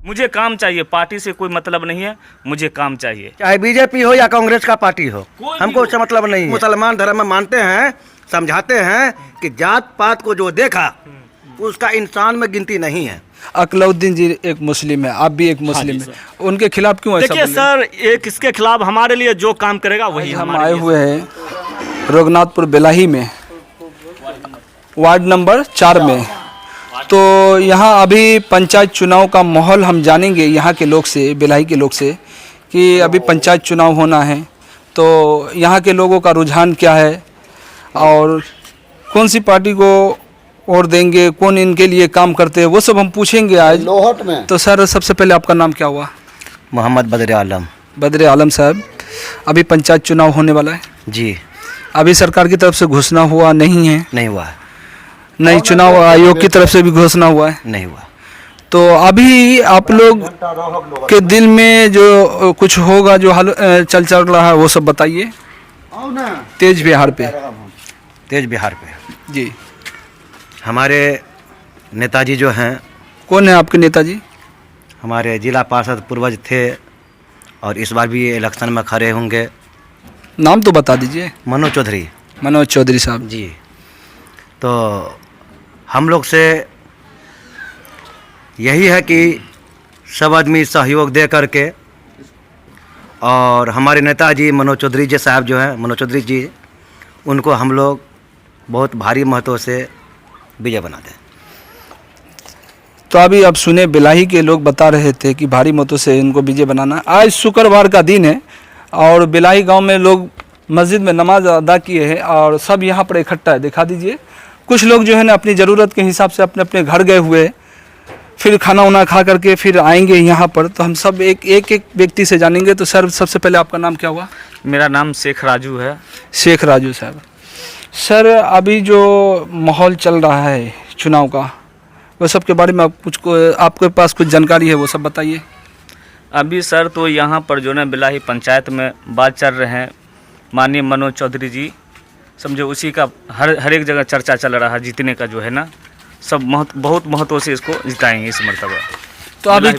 मुझे काम चाहिए, पार्टी से कोई मतलब नहीं है, मुझे काम चाहिए। चाहे बीजेपी हो या कांग्रेस का पार्टी हो, हमको उससे मतलब नहीं है। मुसलमान धर्म में मानते हैं, समझाते हैं कि जात पात को जो देखा उसका इंसान में गिनती नहीं है। अकलउद्दीन जी एक मुस्लिम है, आप भी एक मुस्लिम है, उनके खिलाफ क्यों ऐसा देखिए सर, ये किसके खिलाफ, हमारे लिए जो काम करेगा वही हम आए हुए हैं रघुनाथपुर बेलाही में, वार्ड नंबर 4 में। तो यहाँ अभी पंचायत चुनाव का माहौल हम जानेंगे यहाँ के लोग से, बेलाही के लोग से, कि अभी पंचायत चुनाव होना है तो यहाँ के लोगों का रुझान क्या है और कौन सी पार्टी को वोट देंगे, कौन इनके लिए काम करते हैं, वो सब हम पूछेंगे आज लोहट में। तो सर सबसे पहले आपका नाम क्या हुआ? मोहम्मद बदर आलम। बदर आलम साहब, अभी पंचायत चुनाव होने वाला है जी। अभी सरकार की तरफ से घोषणा हुआ नहीं है? नहीं हुआ है। नहीं, चुनाव आयोग की तरफ से भी घोषणा हुआ है? नहीं हुआ। तो अभी आप लोग के दिल में जो कुछ होगा, जो चल रहा है, वो सब बताइए तेज बिहार पे। तेज बिहार पे जी, हमारे नेताजी जो हैं, कौन है आपके नेताजी? हमारे जिला पार्षद पूर्वज थे और इस बार भी इलेक्शन में खड़े होंगे। नाम तो बता दीजिए। मनोज चौधरी। मनोज चौधरी साहब जी। तो हम लोग से यही है कि सब आदमी सहयोग दे करके, और हमारे नेताजी मनोज चौधरी जी साहब जो हैं, मनोज चौधरी जी, उनको हम लोग बहुत भारी महत्व से विजय बना दें। तो अभी आप सुने, बेलाही के लोग बता रहे थे कि भारी मतों से इनको विजय बनाना। आज शुक्रवार का दिन है और बेलाही गांव में लोग मस्जिद में नमाज अदा किए हैं और सब यहाँ पर इकट्ठा है। दिखा दीजिए। कुछ लोग जो है ना अपनी ज़रूरत के हिसाब से अपने अपने घर गए हुए, फिर खाना वाना खा करके फिर आएंगे यहाँ पर। तो हम सब एक व्यक्ति से जानेंगे। तो सर सबसे पहले आपका नाम क्या हुआ? मेरा नाम शेख राजू है। शेख राजू साहब। सर अभी जो माहौल चल रहा है चुनाव का, वो सब के बारे में आपके पास कुछ जानकारी है, वो सब बताइए। अभी सर तो यहाँ पर जो है बेलाही पंचायत में बात चल रहे हैं, माननीय मनोज चौधरी जी, समझो उसी का हर एक जगह चर्चा चल रहा है। जीतने का जो है ना, सब बहुत महत्व से इसको जिताएंगे इस मरतबा। तो अभी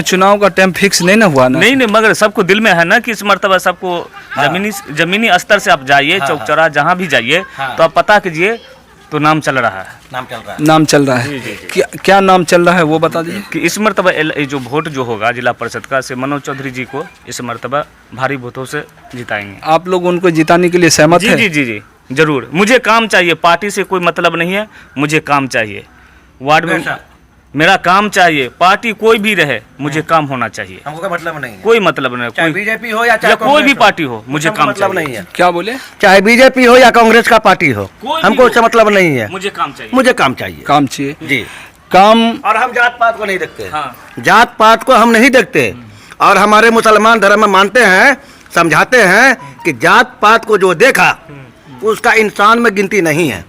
चुनाव का टाइम फिक्स नहीं ना हुआ ना? नहीं, मगर सबको दिल में है ना कि इस मरतबा सबको जमीनी स्तर से आप जाइए, चौक चौराहा जहाँ भी जाइए, तो आप पता कीजिए तो नाम चल रहा है। नाम चल रहा है। जी। क्या नाम चल रहा है वो बता दीजिए। कि इस मरतबा जो वोट जो होगा जिला परिषद का, से मनोज चौधरी जी को इस मरतबा भारी वोटों से जिताएंगे। आप लोग उनको जिताने के लिए सहमत हैं? जी, जरूर। मुझे काम चाहिए, पार्टी से कोई मतलब नहीं है, मुझे काम चाहिए। वार्ड में मेरा काम चाहिए, पार्टी कोई भी रहे, मुझे काम होना चाहिए। हमको कोई मतलब नहीं है। कोई मतलब नहीं, चाहे बीजेपी हो या कोई भी पार्टी हो, मुझे काम मतलब नहीं है। क्या बोले? चाहे बीजेपी हो या कांग्रेस का पार्टी हो, हमको उससे मतलब नहीं है। मुझे काम चाहिए। मुझे काम चाहिए। काम चाहिए जी। काम। और हम जात पात को नहीं देखते। हाँ। जात पात को हम नहीं देखते। और हमारे मुसलमान धर्म में मानते हैं, समझाते हैं कि जात पात को जो देखा उसका इंसान में गिनती नहीं है।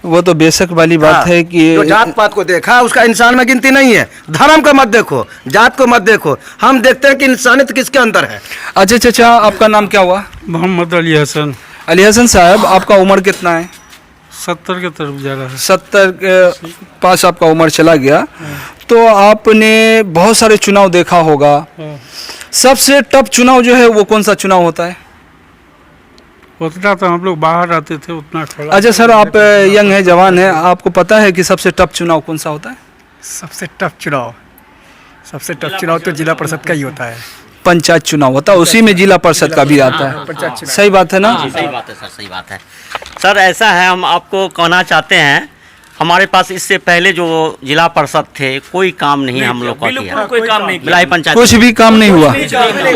वो तो बेशक वाली बात है कि जो जात पात को देखा उसका इंसान में गिनती नहीं है। धर्म को मत देखो, जात को मत देखो, हम देखते हैं कि इंसानियत किसके अंदर है। अच्छा चाचा, आपका नाम क्या हुआ? मोहम्मद अली हसन। अली हसन साहब, आपका उम्र कितना है? 70 के तरफ जा रहा है। 70 के पास आपका उम्र चला गया। तो आपने बहुत सारे चुनाव देखा होगा। सबसे टफ चुनाव जो है वो कौन सा चुनाव होता है? उतना तो हम लोग बाहर आते थे, उतना थोड़ा। अच्छा सर, आप यंग हैं, जवान हैं, आपको पता है कि सबसे टफ चुनाव कौन सा होता है? सबसे टफ चुनाव तो जिला परिषद का ही होता है। पंचायत चुनाव होता है, उसी में जिला परिषद का भी आता है। सही बात है ना? सही बात है सर, सही बात है सर। ऐसा है, हम आपको कहना चाहते हैं, हमारे पास इससे पहले जो जिला परिषद थे कोई काम नहीं हम लोग का किया। कोई काम नहीं, बेलाही पंचायत कुछ भी काम नहीं हुआ।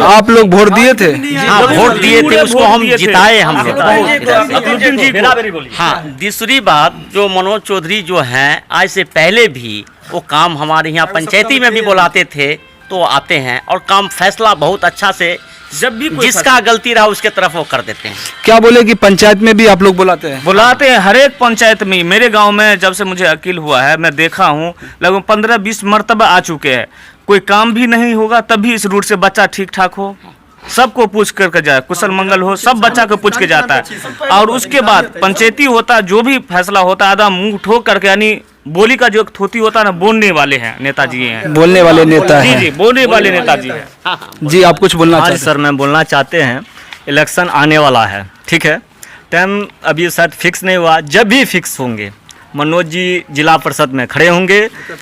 आप लोग वोट दिए थे? हाँ, वोट दिए थे, उसको हम जिताए। हम हाँ, दूसरी बात, जो मनोज चौधरी जो हैं, आज से पहले भी वो काम हमारे यहाँ पंचायती में भी बुलाते थे, तो आते हैं और काम फैसला बहुत अच्छा से, जब भी जिसका गलती रहा उसके तरफ वो कर देते हैं। क्या बोले कि पंचायत में भी आप लोग बुलाते हैं? हर एक पंचायत में। मेरे गांव में जब से मुझे अकील हुआ है, मैं देखा हूं लगभग 15-20 मरतबा आ चुके हैं। कोई काम भी नहीं होगा तब भी इस रूट से बच्चा ठीक ठाक हो, सबको पूछ करके जाए, कुशल मंगल हो, सब बच्चा को पूछ के जाता है। और उसके बाद पंचायती होता, जो भी फैसला होता है, आधा मुंह ठोक करके, यानी बोली का जो थोती होता है ना, बोलने वाले हैं नेताजी हैं। बोलने वाले नेता जी हैं। जी, बोलने वाले नेताजी हैं। जी आप कुछ बोलना हाँ चाहते जी सर, मैं बोलना चाहते हैं, इलेक्शन आने वाला है, ठीक है, टाइम अभी शायद फिक्स नहीं हुआ, जब भी फिक्स होंगे मनोज जी जिला परिषद में खड़े होंगे,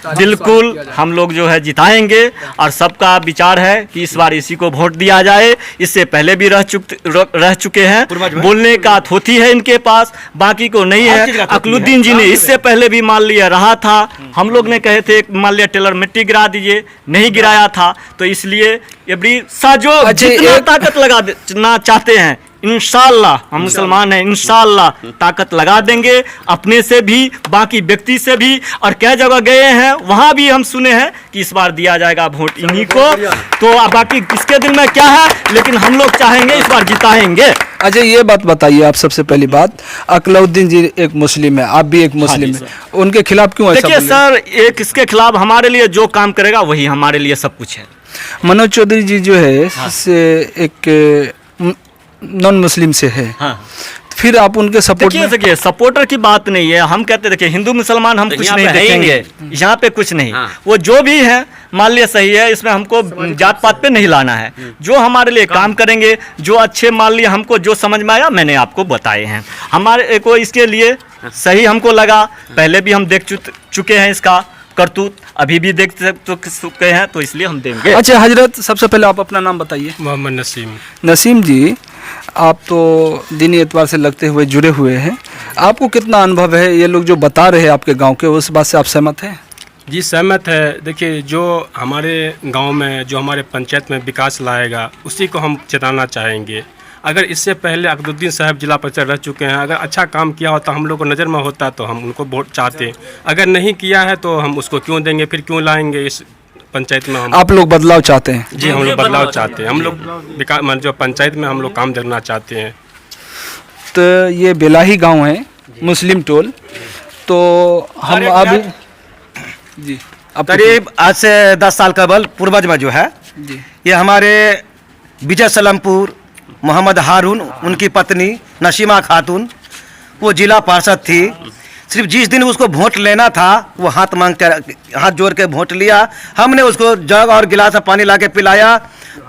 बिल्कुल हम लोग जो है जिताएंगे। और सबका विचार है कि इस बार इसी को वोट दिया जाए। इससे पहले भी रह चुके हैं, बोलने का थोती है इनके पास, बाकी को नहीं है। अकलुद्दीन जी ने इससे पहले भी मान लिया रहा था, हम लोग ने कहे थे मान लिया टेलर मिट्टी गिरा दीजिए, नहीं गिराया था। तो इसलिए एवरी साजो जितना ताकत लगाना चाहते हैं, इंशाल्लाह हम मुसलमान हैं, इंशाल्लाह ताकत लगा देंगे, अपने से भी, बाकी व्यक्ति से भी। और कई जगह गए हैं, वहाँ भी हम सुने हैं कि इस बार दिया जाएगा वोट इन्हीं को। तो बाकी किसके दिल में क्या है, लेकिन हम लोग चाहेंगे इस बार जिताएंगे। अच्छा ये बात बताइए आप, सबसे पहली बात, अकलउद्दीन जी एक मुस्लिम है, आप भी एक मुस्लिम है, उनके खिलाफ क्यों ऐसा देखिए बोले? सर, ये किसके खिलाफ, हमारे लिए जो काम करेगा वही हमारे लिए सब कुछ है। मनोज चौधरी जी जो है से एक नॉन मुस्लिम से है, फिर आप उनके सपोर्ट में? देखिए सपोर्टर की बात नहीं है, हम कहते देखिए हिंदू मुसलमान हम कुछ नहीं देखेंगे, यहाँ पे कुछ नहीं। वो जो भी है मान लिया सही है, इसमें हमको जात पात पे नहीं लाना है। जो हमारे लिए काम करेंगे, जो अच्छे मान लिया, हमको जो समझ में आया मैंने आपको बताए हैं। हमारे को इसके लिए सही हमको लगा, पहले भी हम देख चुके हैं इसका करतूत, अभी भी देख चुके हैं, तो इसलिए हम देंगे। अच्छा हजरत, सबसे पहले आप अपना नाम बताइए। मोहम्मद नसीम। नसीम जी, आप तो दीनी एतबार से लगते हुए जुड़े हुए हैं, आपको कितना अनुभव है, ये लोग जो बता रहे हैं आपके गांव के, उस बात से आप सहमत हैं? जी सहमत है। देखिए जो हमारे गांव में, जो हमारे पंचायत में विकास लाएगा, उसी को हम जिताना चाहेंगे। अगर इससे पहले अकलुद्दीन साहब जिला परिषद रह चुके हैं, अगर अच्छा काम किया होता, हम लोग को नज़र में होता, तो हम उनको वोट चाहते। अगर नहीं किया है तो हम उसको क्यों देंगे, फिर क्यों लाएंगे इस पंचायत में? हम आप लोग बदलाव चाहते हैं? जी हम लोग बदलाव चाहते हैं, हम लोग विकास जो पंचायत में हम लोग काम देखना चाहते हैं। तो ये बेलाही गांव है, मुस्लिम टोल, तो हम अभी जी अब करीब आज से 10 साल कबल पूर्वज में जो है, जी ये हमारे विजय सलमपुर मोहम्मद हारून, उनकी पत्नी नशीमा खातून, वो जिला पार्षद थी। सिर्फ जिस दिन उसको वोट लेना था, वो हाथ जोड़ के वोट लिया। हमने उसको जग और गिलास में पानी ला के पिलाया।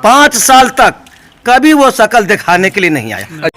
5 साल तक कभी वो शक्ल दिखाने के लिए नहीं आया।